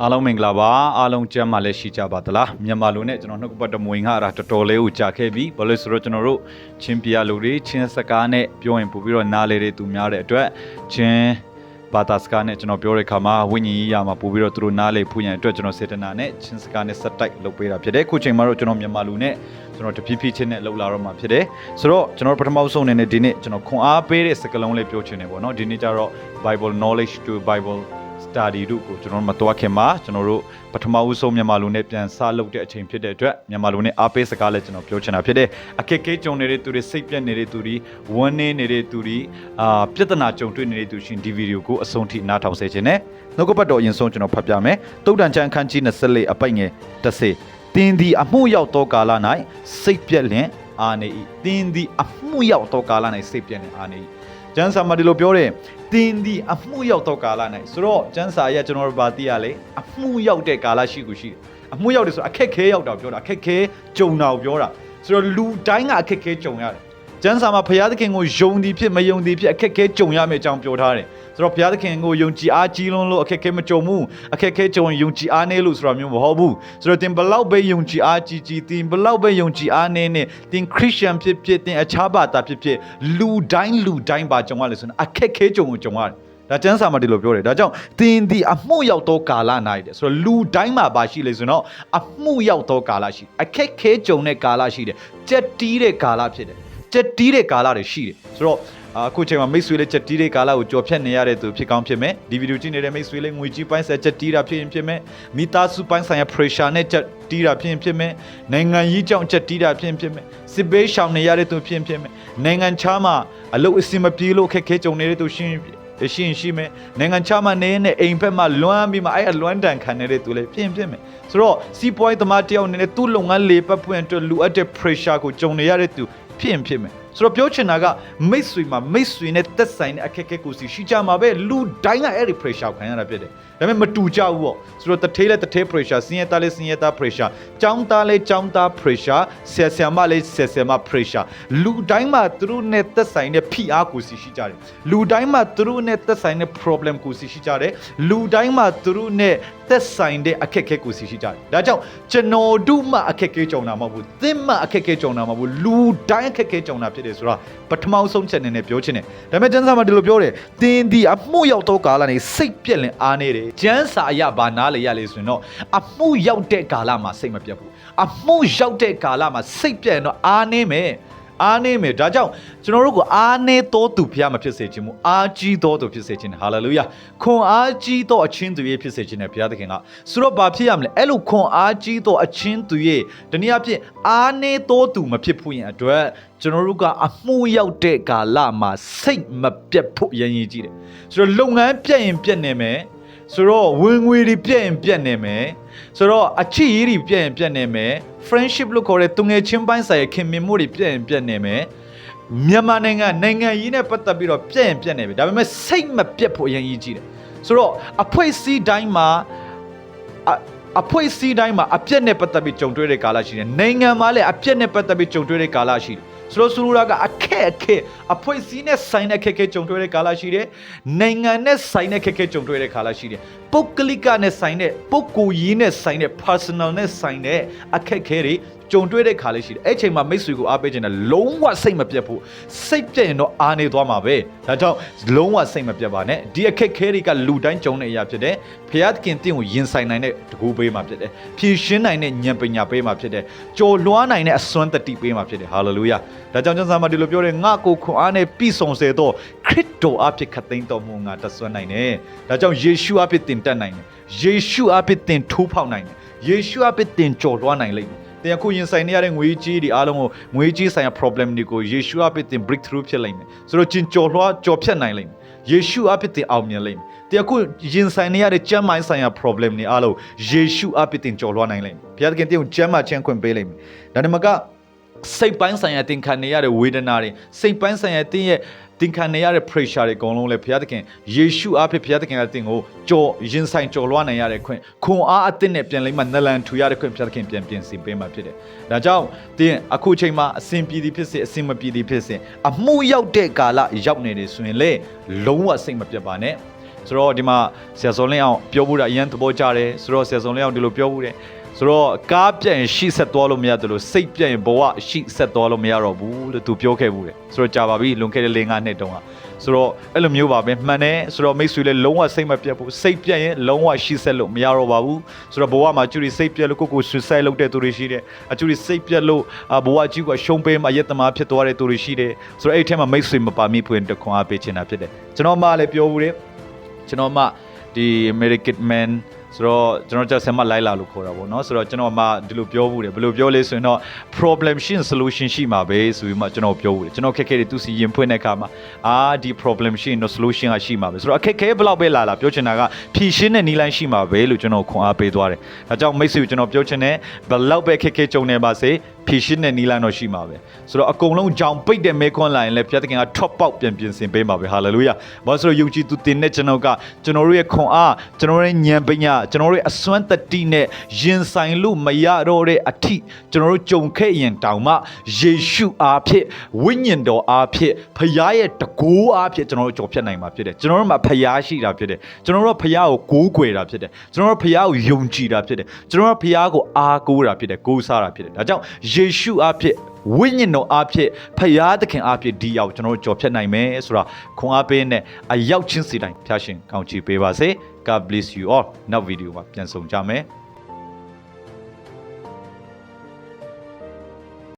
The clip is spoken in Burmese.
အားလုံးမင်္ဂလာပါအားလုံးကျမ်းမာလက်ရှိကြပါသလားမြန်မာလူနဲ့ကျွန်တော်နှုတ်ကပတ်တော်မွေငါအရာတော်တော်လေးကိုကြာခဲ့ပြီဘာလို့ဆိုတော့ကျွန်တော်တို့ချင်းပြလူတွေချင်းစကားနဲ့ပြောရင်ပို့ပြီးတော့နားလေတဲ့သူများတဲ့အတွက်ချင်းဘာသာစကားနဲ့ကျွန်တော်ပြောတဲ့ခါမှာဝိညာဉ်ရေးရာမှာပို့ပြီးတော့သူတို့နားလေဖူးရန်အတွက်ကျွန်တော်စေတနာနဲ့ချင်းစကားနဲ့ဆက်တိုက်လုပ်ပေးတာဖြစ်တယ်ခုချိန်မှာတော့ကျွန်တော်မြန်မာလူနဲ့ကျွန်တော်တဖြည်းဖြည်းချင်းနဲ့လှုပ်လာတော့မှာဖြစ်တယ်ဆိုတော့ကျွန်တော်ပထမဆုံးအနေနဲ့ဒီနေ့ကျွန်တော်ခွန်အားပေးတဲ့စကားလုံးလေးပြောချင်တယ်ပေါ့နော်ဒီနေ့ကျတော့ Bible knowledge to Bible study တို့ကိုကျွန်တော်မတော်ခင်မှာကျွန်တော်တို့ပထမဦးဆုံးမြန်မာလူနဲ့ပြန်စလုပ်တဲ့အချိန်ဖြစ်တဲ့အတွက်မြန်မာလူနဲ့အားပေးစကားလည်းကျွန်တော်ပြောချင်တာဖြစ်တယ်အခက်အခဲကြုံနေတဲ့သူတွေစိတ်ပြတ်နေတဲ့သူတွေဝမ်းနည်းနေတဲ့သူတွေပြဿနာကြုံတွေ့နေတဲ့သူရှင်ဒီဗီဒီယိုကိုအဆုံးထိနားထောင်စေချင်တယ်နှုတ်ကပတ်တော်အရင်ဆုံးကျွန်တော်ဖတ်ပြမယ်တုတ်တန်ချမ်းအခန်းကြီး24အပိုက်ငယ်30တင်းဒီအမှုရောက်သောကာလ၌စိတ်ပြတ်လင်အာနေ၏တင်းဒီအမှုရောက်သောကာလ၌စိတ်ပြတ်လင်အာနေ၏ကျမ်းစာမှာဒီလိုပြောတယ်တင်းဒီအမှုရောက်သောကာလ၌ဆိုတော့ကျမ်းစာရဲ့ကျွန်တော်တို့ဗာသိရလေအမှုရောက်တဲ့ကာလရှိကိုရှိတယ်အမှုရောက်တယ်ဆိုအခက်ခဲရောက်တာပြောတာအခက်ခဲကြုံတာပြောတာဆိုတော့လူတိုင်းကအခက်ခဲကြုံရတယ်ကျမ်းစာမှာဘုရားသခင်ကိုယုံသည်ဖြစ်မယုံသည်ဖြစ်အခက်ခဲကြုံရမယ့်အကြောင်းပြောထားတယ်ဆိုတော့ဘုရားသခင်ကိုယုံကြည်အားကြီးလွန်းလို့အခက်ခဲမကြုံဘူးအခက်ခဲကြုံရင်ယုံကြည်အားနည်းလို့ဆိုတာမျိုးမဟုတ်ဘူးဆိုတော့တင်ဘလောက်ပဲယုံကြည်အားကြီးတင်ဘလောက်ပဲယုံကြည်အားနည်းနဲ့တင်ခရစ်ယာန်ဖြစ်တင်အခြားဘာသာဖြစ်လူတိုင်းပါကြုံရလေဆိုတော့အခက်ခဲကြုံကိုကြုံရတယ်ဒါကျမ်းစာမှာဒီလိုပြောတယ်ဒါကြောင့်တင်ဒီအမှုရောက်သောကာလ၌တဲ့ဆိုတော့လူတိုင်းမှာပါရှိလေဆိုတော့အမှုရောက်သောကာလရှိအခက်ခဲကြုံတဲ့ကာလရှိတယ်ကြက်တီးတဲ့ကာလဖြစ်တယ်ကြက်တီးတဲ့ကာလတွေရှိတယ်ဆိုတော့အခုချိန်မှာမိတ်ဆွေလေးချက်တီးတဲ့ကာလကိုကြော်ဖြတ်နေရတဲ့သူဖြစ်ကောင်းဖြစ်မယ်ဒီဗီဒီယိုကြည့်နေတဲ့မိတ်ဆွေလေးငွေကြီးပိုင်းဆိုင်ချက်တီးတာဖြစ်ရင်ဖြစ်မယ်မိသားစုပိုင်းဆိုင်ရာ pressure နဲ့ချက်တီးတာဖြစ်ရင်ဖြစ်မယ်နိုင်ငံရေးကြောင့်ချက်တီးတာဖြစ်ရင်ဖြစ်မယ်စစ်ဘေးရှောင်နေရတဲ့သူဖြစ်ရင်ဖြစ်မယ်နိုင်ငံခြားမှာအလုပ်အဆင်မပြေလို့ခက်ခဲကြုံနေတဲ့သူရှိမယ်နိုင်ငံခြားမှာနေနဲ့အိမ်ဘက်မှာလွမ်းပြီးမှအဲ့အလွမ်းတန်ခံနေတဲ့သူလေးဖြစ်မယ်ဆိုတော့စီးပွားရေးသမားတယောက်အနေနဲ့သူ့လုပ်ငန်းလေးပတ်ပွင့်အတွက်လိုအပ်တဲ့ pressure ကိုကြုံနေရတဲ့သူဖြစ်မယ်ဆိုတော့ပြောချင်တာကမိတ်ဆွေနဲ့သက်ဆိုင်တဲ့အခက်အခဲကိုရှိကြမှာပဲလူတိုင်းကအဲ့ဒီ pressure ခံရတာဖြစ်တယ်ဒါပေမဲ့မတူကြဘူးပေါ့ဆိုတော့တထေးလဲတထေး pressure စင်ရသားလဲစင်ရသား pressure ကျောင်းသားလဲကျောင်းသား pressure ဆရာဆရာမလဲဆရာဆရာမ pressure လူတိုင်းမှာသူတို့နဲ့သက်ဆိုင်တဲ့ဖိအားကိုရှိကြတယ်လူတိုင်းမှာသူတို့နဲ့သက်ဆိုင်တဲ့ problem ကိုရှိကြတယ်လူတိုင်းမှာသူတို့နဲ့သက်ဆိုင်တဲ့အခက်အခဲကိုရှိကြတယ်ဒါကြောင့်ကျွန်တော်တို့မှအခက်အခဲကြုံတာမဟုတ်ဘူးသင်မှအခက်အခဲကြုံတာမဟုတ်ဘူးလူတိုင်းအခက်အခဲကြုံတာဖြစ်တယ်ဆိုတာပထမဆုံးချက်နဲ့ပြောချင်တယ်ဒါပေမဲ့ကျမ်းစာမှာဒီလိုပြောတယ်သင်ဒီအမှုရောက်သောကာလနဲ့စိတ်ပြက်လင်အားနေတယ်ကျမ်းစာအရဘာနားလေရလေဆိုရင်တော့အမှုရောက်တဲ့ကာလမှာစိတ်မပြတ်ဘူးအမှုရောက်တဲ့ကာလမှာစိတ်ပြက်ရင်တော့အားနေမယ်ဒါကြောင့်ကျွန်တော်တို့ကအားနေသောသူဖျားမဖြစ်စေခြင်းမို့အားကြီးသောသူဖြစ်စေခြင်းဟာလေလုယာခွန်အားကြီးသောအချင်းသူရဲ့ဖြစ်စေခြင်းနဲ့ဘုရားသခင်ကဆိုတော့ဘာဖြစ်ရမလဲအဲ့လိုခွန်အားကြီးသောအချင်းသူရဲ့တနည်းအားဖြင့်အားနေသောသူမဖြစ်ဖို့ရင်အတွက်ကျွန်တော်တို့ကအမှုရောက်တဲ့ကာလမှာစိတ်မပြတ်ဖို့ရည်ရည်ကြီးတယ်ဆိုတော့လုပ်ငန်းပြတ်ရင်ပြတ်နေမယ်ဆိုတော့ဝင်ငွေတွေပြတ်ရင်ပြတ်နေမယ်ဆိုတော့အချစ်ရည်တွေပြတ်ရင်ပြတ်နေမယ် friendship လို့ခေါ်တဲ့သူငယ်ချင်းပိုင်းဆိုင်ခင်မင်မှုတွေပြတ်ရင်ပြတ်နေမယ်မြန်မာနိုင်ငံရေးနဲ့ပတ်သက်ပြီးတော့ပြတ်ရင်ပြတ်နေပြီဒါပေမဲ့စိတ်မပြတ်ဖို့အရင်ကြီးတယ်ဆိုတော့အဖွဲ့အစည်းတိုင်းမှာအပြတ်နဲ့ပတ်သက်ပြီးကြုံတွေ့တဲ့ကာလရှိတယ်နိုင်ငံမှာလည်းအပြတ်နဲ့ပတ်သက်ပြီးကြုံတွေ့တဲ့ကာလရှိတယ်ဆိုတော့ဆိုလိုတာကအခက်အဖွဲ့အစည်းနဲ့ဆိုင်တဲ့အခက်ကြုံတွေ့တဲ့ကာလရှိတယ်နိုင်ငံနဲ့ဆိုင်တဲ့အခက်ကြုံတွေ့တဲ့ကာလရှိတယ်ပုဂ္ဂလိကနဲ့ဆိုင်တဲ့ပုဂ္ဂိုလ်ရေးနဲ့ဆိုင်တဲ့ personal နဲ့ဆိုင်တဲ့အခက်တွေကြုံတွေ့တဲ့ခါလေးရှိတယ်အဲ့ချိန်မှာမိတ်ဆွေကိုအားပေးခြင်းနဲ့လုံးဝစိတ်မပြတ်ဖို့စိတ်ပြတ်ရင်တော့အားနေသွားမှာပဲဒါကြောင့်လုံးဝစိတ်မပြတ်ပါနဲ့ဒီအခက်ခဲတွေကလူတိုင်းကြုံတဲ့အရာဖြစ်တယ်ဘုရားသခင်တင့်ကိုရင်ဆိုင်နိုင်တဲ့တကူပေးမှာဖြစ်တယ်ဖြည့်ရှင်းနိုင်တဲ့ဉာဏ်ပညာပေးမှာဖြစ်တယ်ကြော်လွှားနိုင်တဲ့အစွမ်းတတိပေးမှာဖြစ်တယ်ဟာလေလုယာဒါကြောင့်ကျမ်းစာမှာဒီလိုပြောတယ်ငါကိုခွန်အားနဲ့ပြည့်စုံစေသောခရစ်တော်အဖြစ်ခတ်သိမ်းတော်မူငါတဆွမ်းနိုင်တယ်ဒါကြောင့်ယေရှုအဖြစ်တင်တက်နိုင်တယ်ယေရှုအဖြစ်တင်ထိုးဖောက်နိုင်တယ်ယေရှုအဖြစ်တင်ကြော်လွှားနိုင်လိမ့်မယ်တင်အခုရင်ဆိုင်နေရတဲ့ငွေကြီးတွေအားလုံးကိုငွေကြီးဆိုင်ရာ problem တွေကိုယေရှုအဖြစ်တင် breakthrough ဖြစ်လိမ့်မယ်ဆိုတော့ကြော်လွှားကြော်ဖြတ်နိုင်လိမ့်မယ်ယေရှုအဖြစ်တင်အောင်မြင်လိမ့်မယ်တင်အခုရင်ဆိုင်နေရတဲ့ကျမ်းမာဆိုင်ရာ problem တွေအားလုံးယေရှုအဖြစ်တင်ကြော်လွှားနိုင်လိမ့်မယ်ဘုရားသခင်တင်ကိုကျမ်းမာခြင်းခွင့်ပေးလိမ့်မယ်ဒါနဲ့မကစိတ်ပိုင်းဆိုင်ရာတင်ခံနေရတဲ့ဝေဒနာတွေစိတ်ပိုင်းဆိုင်ရာတင်ရဲ့တင်ခံနေရတဲ့ pressure တွေအကုန်လုံးလဲဘုရားသခင်ယေရှုအားဖြင့်ဘုရားသခင်ကတင်ကိုရင်ဆိုင်ကြော်လွှားနိုင်ရတဲ့ခွင့်ခွန်အားအသစ်နဲ့ပြန်လိမ့်မှနလန်ထူရတဲ့ခွင့်ဘုရားသခင်ပြန်ပြင်ဆင်ပေးမှာဖြစ်တယ်ဒါကြောင့်တင်အခုချိန်မှာအစဉ်ပြည်သည်ဖြစ်စေအစဉ်မပြည်သည်ဖြစ်စေအမှုရောက်တဲ့ကာလရောက်နေတယ်ဆိုရင်လေလုံးဝစိတ်မပြတ်ပါနဲ့ ဆိုတော့ဒီမှာဆရာစောလင်းအောင်ပြောဖို့တာအရင်သဘောကျတယ်ဆိုတော့ဆရာစောလင်းအောင်ဒီလိုပြောဖို့တယ်ဆိုတော့ကားပြန်ရှေ့ဆက်သွားလို့မရသလိုစိတ်ပြန်ဘဝရှေ့ဆက်သွားလို့မရတော့ဘူးလို့သူပြောခဲ့ဘူးတယ်ဆိုတော့ကြာပါပြီလွန်ခဲ့တဲ့4-5နှစ်တုန်းကဆိုတော့အဲ့လိုမျိုးပါပဲမှန်တယ်ဆိုတော့မိတ်ဆွေလည်းလုံးဝစိတ်မပြတ်ဘူးစိတ်ပြတ်ရင်လုံးဝရှေ့ဆက်လို့မရတော့ပါဘူးဆိုတော့ဘဝမှာကျူရီစိတ်ပြတ်လို့ကို suicide လုပ်တဲ့သူတွေရှိတယ်အကျူရီစိတ်ပြတ်လို့ဘဝကြီးကရှုံးပေးမှရက်သမားဖြစ်သွားတဲ့သူတွေရှိတယ်ဆိုတော့အဲ့ထဲမှာမိတ်ဆွေမပါမိဖွင့်တခွန်အားပေးချင်တာဖြစ်တယ်ကျွန်တော်မှလည်းပြောဘူးတယ်ကျွန်တော်မှဒီ American man ဆိုတော့ကျွန်တော်just ဆက်မလိုက်လာလို့ခေါ်တာပေါ့နော်ဆိုတော့ကျွန်တော်မှဒီလိုပြောဘူးတယ်ဘယ်လိုပြောလဲဆိုရင်တော့ problem ရှိရင် solution ရှိမှာပဲဆိုပြီးမှကျွန်တော်ပြောဘူးတယ်ကျွန်တော်ခက်ခဲတဲ့သူစီရင်ဖွင့်တဲ့အခါမှာဒီ problem ရှိရင်တော့ solution ကရှိမှာပဲဆိုတော့အခက်ခဲဘယ်လောက်ပဲလာပြောချင်တာကဖြေရှင်းတဲ့နည်းလမ်းရှိမှာပဲလို့ကျွန်တော်ခွန်အားပေးသွားတယ်ဒါကြောင့်မိတ်ဆွေကိုကျွန်တော်ပြောချင်တယ်ဘယ်လောက်ပဲခက်ခဲကြုံနေပါစေဖြေရှင်းတဲ့နီလန်တော့ရှိမှာပဲဆိုတော့အကုန်လုံးကြောင်ပိတ်တဲ့မဲခွန်းလာရင်လည်းဘုရားသခင်က top ပေါက်ပြန်ပြင်ဆင်ပေးမှာပဲဟာလေလုယာဘာလို့ဆိုတော့ယုံကြည်သူတင်တဲ့ကျွန်တော်ကကျွန်တော်တို့ရဲ့ခွန်အားကျွန်တော်တို့ရဲ့ဉာဏ်ပညာကျွန်တော်တို့ရဲ့အစွမ်းတတိနဲ့ရင်ဆိုင်လို့မရတော့တဲ့အထိကျွန်တော်တို့ကြုံခဲ့ရင်တောင်မှယေရှုအားဖြင့်ဝိညာဉ်တော်အားဖြင့်ဖခင်ရဲ့တကိုးအားဖြင့်ကျွန်တော်တို့ကြော်ဖြတ်နိုင်မှာဖြစ်တယ်ကျွန်တော်တို့မှာဖခင်ရှိတာဖြစ်တယ်ကျွန်တော်တို့ဖခင်ကိုကိုးကွယ်တာဖြစ်တယ်ကျွန်တော်တို့ဖခင်ကိုယုံကြည်တာဖြစ်တယ်ကျွန်တော်တို့ဖခင်ကိုအားကိုးတာဖြစ်တယ်ကိုးစားတာဖြစ်တယ်ဒါကြောင့်ယေရှုအားဖြင့်ဝိညာဉ်တော်အားဖြင့်ဖယားသခင်အားဖြင့်ဒီရောက်ကျွန်တော်တို့ကြော်ဖြတ်နိုင်မယ်ဆိုတာခွန်အားပေးနဲ့အရောက်ချင်းစီတိုင်းဖျားရှင်ကောင်းချီးပေးပါစေ God bless you all နောက်ဗီဒီယိုမှာပြန်ဆုံကြမယ်